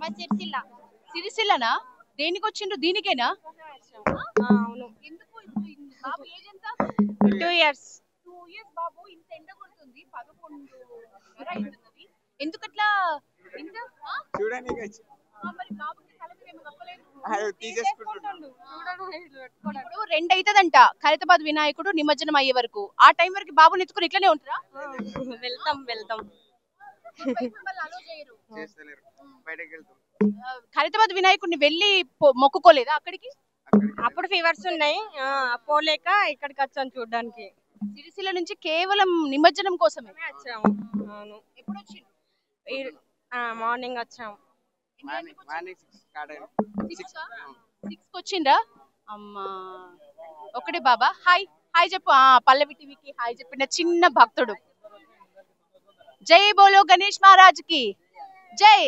మా సిరిసిల్ల సిరిసిల్లనా? దేనికి వచ్చిండ్రు? దీనికేనా? అవును ఎందుకు ఇప్పుడు బాబు ఏజ్ ఎంత? 2 years 2 ఇయర్స్ బాబు, ఇంత ఎండ కొడుతుంది, 11 అవుతున్నది. ఎందుకట్లా ఇంత చూడడానికి వచ్చి మరి బాబుకి తల మీద ఏమో కప్పలేదు? తీసేసుకుంటున్నాడు. ఇప్పుడు 2 అవుతుందంట ఖైరతాబాద్ వినాయకుడు నిమజ్జనం అయ్యే వరకు. ఆ టైం వరకు బాబుని ఎత్తుకుని ఇట్లనే ఉంటారా? వెళ్తాం ఇప్పుడు మళ్ళీ allow చేయరు. చేస్తలేరు, బయటకు వెళ్తాం. ఖైరతాబాద్ వినాయకుడిని వెళ్ళి మొక్కుకోలేదా అక్కడికి? అప్పుడు ఫీవర్స్ ఉన్నాయి పోలేక ఇక్కడికి వచ్చాను చూడడానికి. సిరిసిల్ల నుంచి కేవలం నిమజ్జనం కోసమే వచ్చాము. అవును ఎప్పుడు వచ్చిండ్రు? మార్నింగ్ వచ్చాము. మార్నింగ్ 6 స్టార్ట్ అయింది. 6 వచ్చిండ్రా? అమ్మా ఒకటే బాబా. హాయ్ హాయ్ చెప్పు. పల్లవి టీవీకి హాయ్ చెప్పిన చిన్న భక్తుడు. జై బోలో గణేష్ మహారాజ్ కి జై.